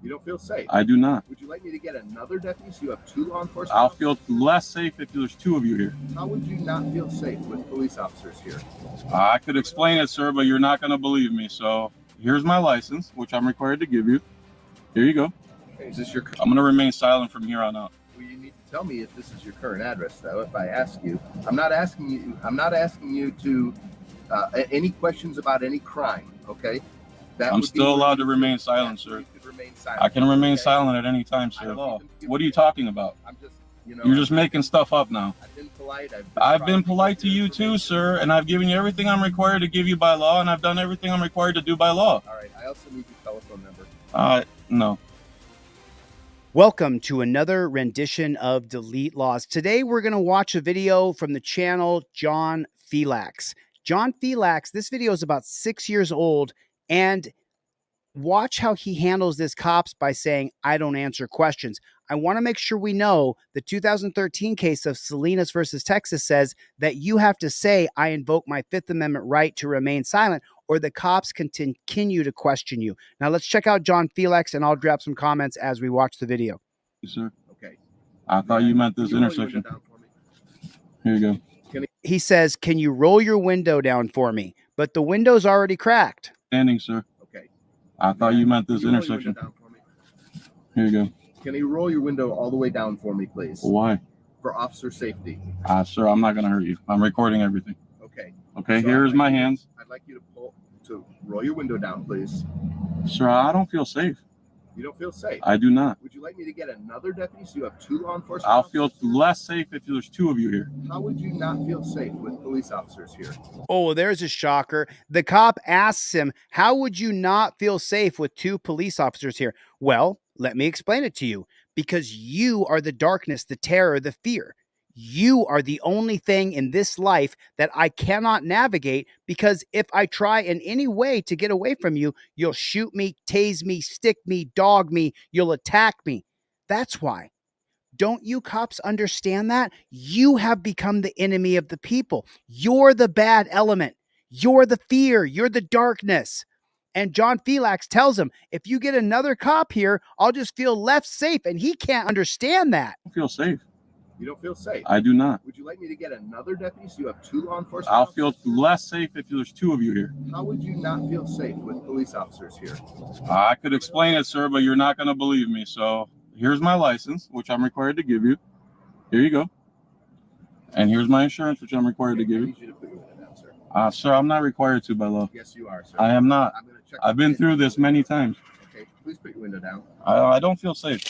You don't feel safe? I do not. Would you like me to get another deputy so you have 2 law enforcement I'll officers? feel less safe if there's 2 of you here. How would you not feel safe with police officers here? I could explain it, sir, but you're not going to believe me. So here's my license, which I'm required to give you. Here you go. Okay, is this your... I'm going to remain silent from here on out. Well, you need to tell me if this is your current address, though. If I ask you, I'm not asking you to any questions about any crime. Okay. I'm still allowed to remain silent, sir. I can remain silent at any time, sir. What are you talking about? I'm just, You're just making stuff up now. I've been polite. I've been polite to you too, sir, and I've given you everything I'm required to give you by law, and I've done everything I'm required to do by law. All right. I also need your telephone number. No. Welcome to another rendition of Delete Lawz. Today we're going to watch a video from the channel John Felax. John Felax, this video is about 6 years old, and watch how he handles this cops by saying, I don't answer questions. I want to make sure we know the 2013 case of Salinas versus Texas says that you have to say, I invoke my Fifth Amendment right to remain silent, or the cops can continue to question you. Now let's check out John Felax, and I'll drop some comments as we watch the video. Yes, sir. Okay. I thought you meant this intersection. Here you go. He says, can you roll your window down for me? But the window's already cracked. Standing, sir. Okay. I thought you meant this intersection. Here you go. Can you roll your window all the way down for me, please? Why? For officer safety. Sir, I'm not going to hurt you. I'm recording everything. Okay. Okay, so here's my hands. I'd like you to roll your window down, please. Sir, I don't feel safe. You don't feel safe? I do not. Would you like me to get another deputy so you have 2 law enforcement I'll officers? feel less safe if there's 2 of you here. How would you not feel safe with police officers here? Oh, there's a shocker. The cop asks him, how would you not feel safe with 2 police officers here? Well, let me explain it to you. Because you are the darkness, the terror, the fear. You are the only thing in this life that I cannot navigate, because if I try in any way to get away from you, you'll shoot me, tase me, stick me, dog me, you'll attack me. That's why. Don't you cops understand that? You have become the enemy of the people. You're the bad element. You're the fear. You're the darkness. And John Felax tells him, if you get another cop here, I'll just feel left safe. And he can't understand that. I don't feel safe. You don't feel safe? I do not. Would you like me to get another deputy so you have 2 law enforcement I'll officers? feel less safe if there's 2 of you here. How would you not feel safe with police officers here? I could explain it, sir, but you're not going to believe me. So here's my license, which I'm required to give you. Here you go. And here's my insurance, which I'm required to give you. I need you to put your window down, sir. Sir, I'm not required to by law. Yes, you are, sir. I am not. I'm gonna check I've been through this many times. Okay, please put your window down. I don't feel safe.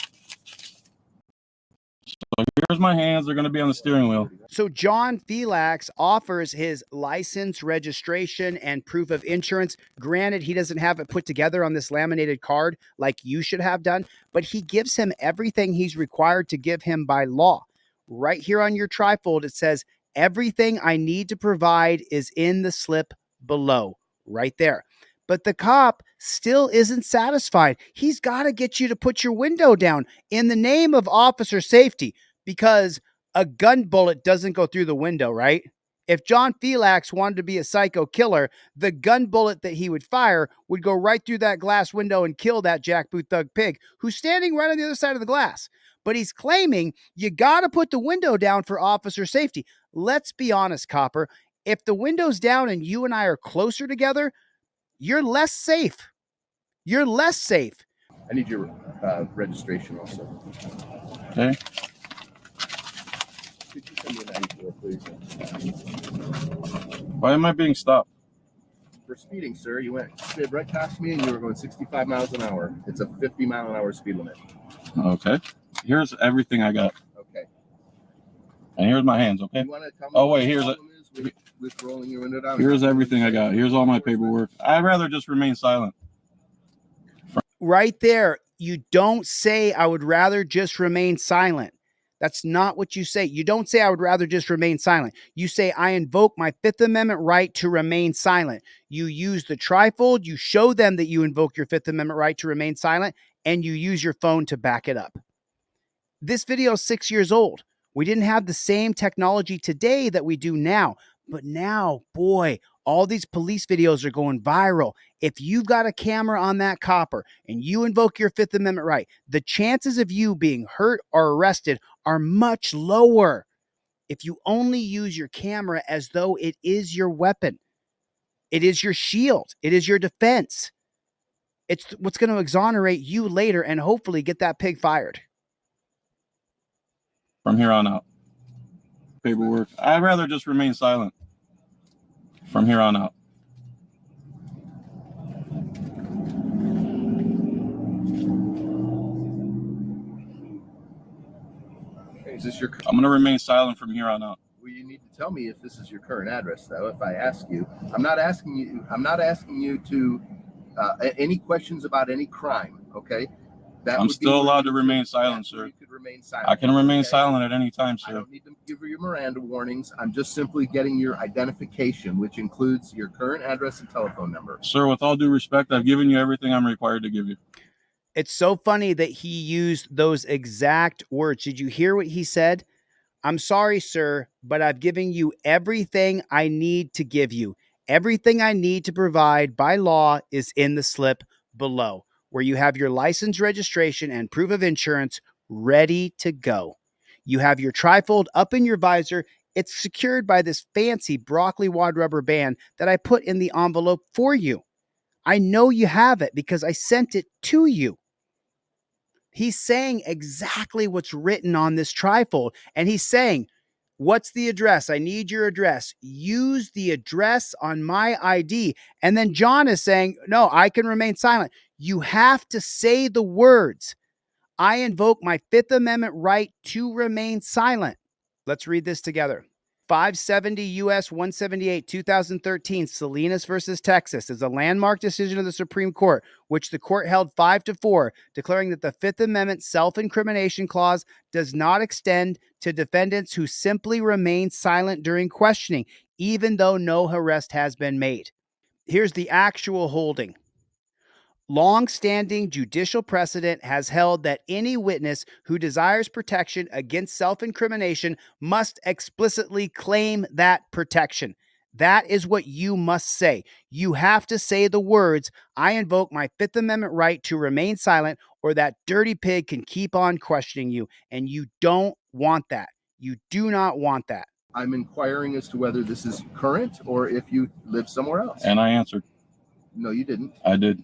So here's my hands. They're going to be on the steering wheel. So John Felax offers his license, registration, and proof of insurance. Granted, he doesn't have it put together on this laminated card like you should have done, but he gives him everything he's required to give him by law. Right here on your trifold, it says, everything I need to provide is in the slip below, right there. But the cop still isn't satisfied. He's got to get you to put your window down in the name of officer safety, because a gun bullet doesn't go through the window, right? If John Felax wanted to be a psycho killer, the gun bullet that he would fire would go right through that glass window and kill that jackboot thug pig who's standing right on the other side of the glass. But he's claiming you got to put the window down for officer safety. Let's be honest, copper. If the window's down and you and I are closer together, you're less safe. You're less safe. I need your registration also. Okay. Could you send me a 94, please? Why am I being stopped? For speeding, sir. You went right past me and you were going 65 miles an hour. It's a 50-mile-an-hour speed limit. Okay. Here's everything I got. Okay. And here's my hands, okay? You want to tell me Oh, wait, here's it. With rolling your window down? Here's everything I got. Here's all my paperwork. I'd rather just remain silent. Right there. You don't say, I would rather just remain silent. That's not what you say. You don't say, I would rather just remain silent. You say, I invoke my Fifth Amendment right to remain silent. You use the trifold. You show them that you invoke your Fifth Amendment right to remain silent, and you use your phone to back it up. This video is 6 years old. We didn't have the same technology today that we do now, But now, boy, all these police videos are going viral. If you've got a camera on that copper and you invoke your Fifth Amendment right, the chances of you being hurt or arrested are much lower if you only use your camera as though it is your weapon. It is your shield. It is your defense. It's what's going to exonerate you later and hopefully get that pig fired. From here on out. Paperwork. I'd rather just remain silent from here on out. Is this your? I'm going to remain silent from here on out. Well, you need to tell me if this is your current address, though. If I ask you, I'm not asking you to any questions about any crime. Okay. I'm still allowed to remain silent, sir. You could remain silent. I can remain silent at any time, sir. I don't need to give you your Miranda warnings. I'm just simply getting your identification, which includes your current address and telephone number. Sir, with all due respect, I've given you everything I'm required to give you. It's so funny that he used those exact words. Did you hear what he said? I'm sorry, sir, but I've given you everything I need to give you. Everything I need to provide by law is in the slip below, where you have your license, registration, and proof of insurance ready to go. You have your trifold up in your visor. It's secured by this fancy broccoli wad rubber band that I put in the envelope for you. I know you have it because I sent it to you. He's saying exactly what's written on this trifold. And he's saying, what's the address? I need your address. Use the address on my ID. And then John is saying, no, I can remain silent. You have to say the words. I invoke my Fifth Amendment right to remain silent. Let's read this together. 570 U.S. 178, 2013, Salinas versus Texas is a landmark decision of the Supreme Court, which the court held 5-4, declaring that the Fifth Amendment self-incrimination clause does not extend to defendants who simply remain silent during questioning, even though no arrest has been made. Here's the actual holding. Long-standing judicial precedent has held that any witness who desires protection against self-incrimination must explicitly claim that protection. That is what you must say. You have to say the words, I invoke my Fifth Amendment right to remain silent, or that dirty pig can keep on questioning you. And you don't want that. You do not want that. I'm inquiring as to whether this is current or if you live somewhere else. And I answered. No, you didn't. I did.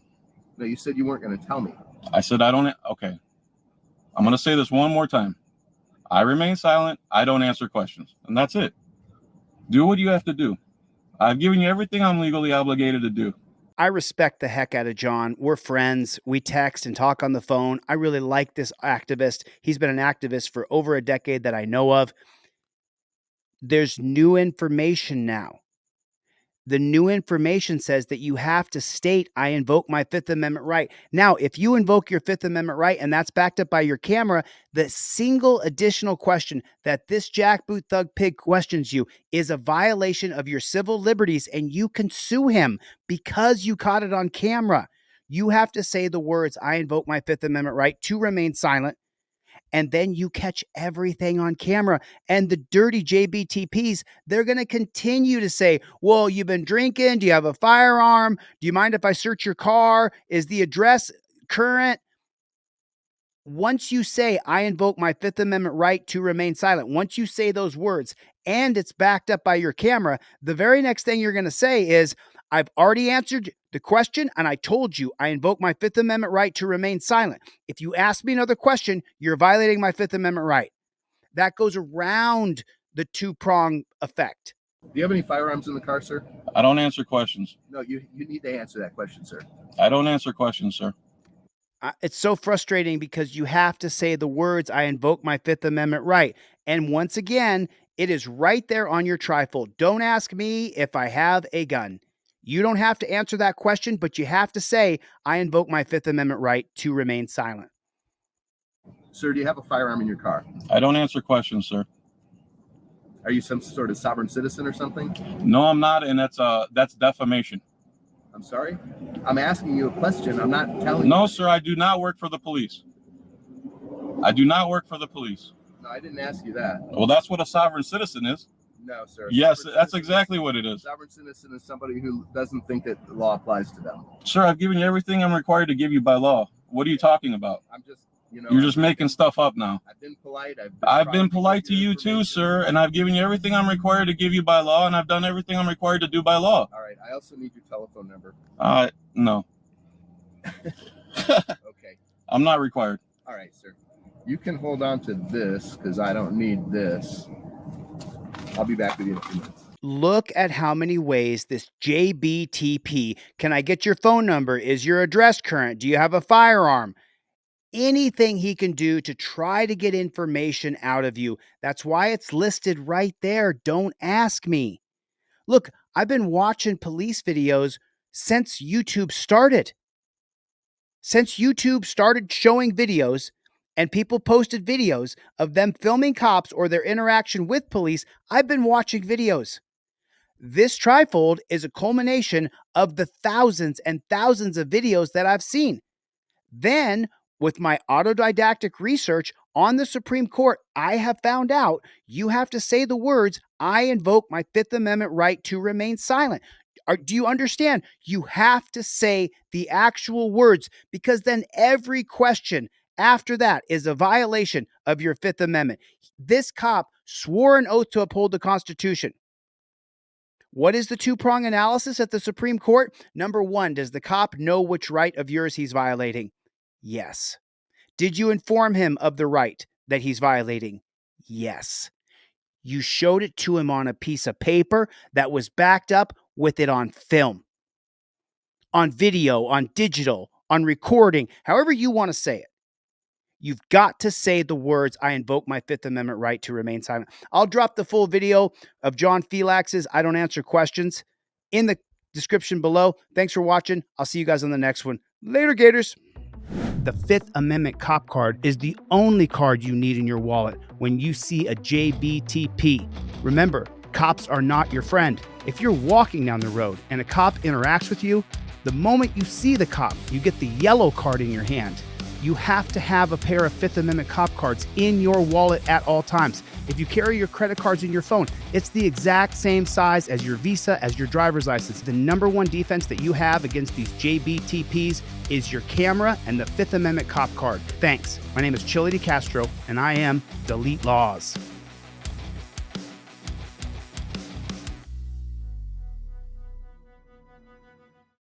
No, you said you weren't going to tell me. I said I don't. Okay. I'm going to say this one more time. I remain silent. I don't answer questions. And that's it. Do what you have to do. I've given you everything I'm legally obligated to do. I respect the heck out of John. We're friends. We text and talk on the phone. I really like this activist. He's been an activist for over a decade that I know of. There's new information now. The new information says that you have to state, I invoke my Fifth Amendment right. Now, if you invoke your Fifth Amendment right and that's backed up by your camera, the single additional question that this jackboot thug pig questions you is a violation of your civil liberties, and you can sue him because you caught it on camera. You have to say the words, I invoke my Fifth Amendment right to remain silent. And then you catch everything on camera. And the dirty JBTPs, they're going to continue to say, well, you've been drinking. Do you have a firearm? Do you mind if I search your car? Is the address current? Once you say, I invoke my Fifth Amendment right to remain silent, once you say those words and it's backed up by your camera, the very next thing you're going to say is, I've already answered the question, and I told you I invoke my Fifth Amendment right to remain silent. If you ask me another question, you're violating my Fifth Amendment right. That goes around the two-prong effect. Do you have any firearms in the car, sir? I don't answer questions. No, you need to answer that question, sir. I don't answer questions, sir. It's so frustrating because you have to say the words, I invoke my Fifth Amendment right. And once again, it is right there on your trifold. Don't ask me if I have a gun. You don't have to answer that question, but you have to say, I invoke my Fifth Amendment right to remain silent. Sir, do you have a firearm in your car? I don't answer questions, sir. Are you some sort of sovereign citizen or something? No, I'm not, and that's defamation. I'm sorry? I'm asking you a question. I'm not telling you. No, sir, I do not work for the police. I do not work for the police. No, I didn't ask you that. Well, that's what a sovereign citizen is. No, sir. Yes, Sovereign that's citizen- exactly what it is. Sovereign citizen is somebody who doesn't think that the law applies to them. Sir, I've given you everything I'm required to give you by law. What are you talking about? I'm just, you know, You're just making stuff up now. I've been polite. I've trying been to polite give to you too, sir, and I've given you everything I'm required to give you by law, and I've done everything I'm required to do by law. All right. I also need your telephone number. No. Okay. I'm not required. All right, sir. You can hold on to this because I don't need this. I'll be back with you in a few minutes. Look at how many ways this JBTP, can I get your phone number? Is your address current? Do you have a firearm? Anything he can do to try to get information out of you. That's why it's listed right there. Don't ask me. Look, I've been watching police videos since YouTube started. Since YouTube started showing videos and people posted videos of them filming cops or their interaction with police, I've been watching videos. This trifold is a culmination of the thousands and thousands of videos that I've seen. Then, with my autodidactic research on the Supreme Court, I have found out you have to say the words, I invoke my Fifth Amendment right to remain silent. Do you understand? You have to say the actual words, because then every question after that is a violation of your Fifth Amendment. This cop swore an oath to uphold the Constitution. What is the two-prong analysis at the Supreme Court? Number one, does the cop know which right of yours he's violating? Yes. Did you inform him of the right that he's violating? Yes. You showed it to him on a piece of paper that was backed up with it on film, on video, on digital, on recording, however you want to say it. You've got to say the words, I invoke my Fifth Amendment right to remain silent. I'll drop the full video of John Felax's I Don't Answer Questions in the description below. Thanks for watching. I'll see you guys on the next one. Later, Gators. The Fifth Amendment cop card is the only card you need in your wallet when you see a JBTP. Remember, cops are not your friend. If you're walking down the road and a cop interacts with you, the moment you see the cop, you get the yellow card in your hand. You have to have a pair of Fifth Amendment cop cards in your wallet at all times. If you carry your credit cards in your phone, it's the exact same size as your Visa, as your driver's license. The number one defense that you have against these JBTPs is your camera and the Fifth Amendment cop card. Thanks. My name is ChilleDeCastro, and I am Delete Lawz.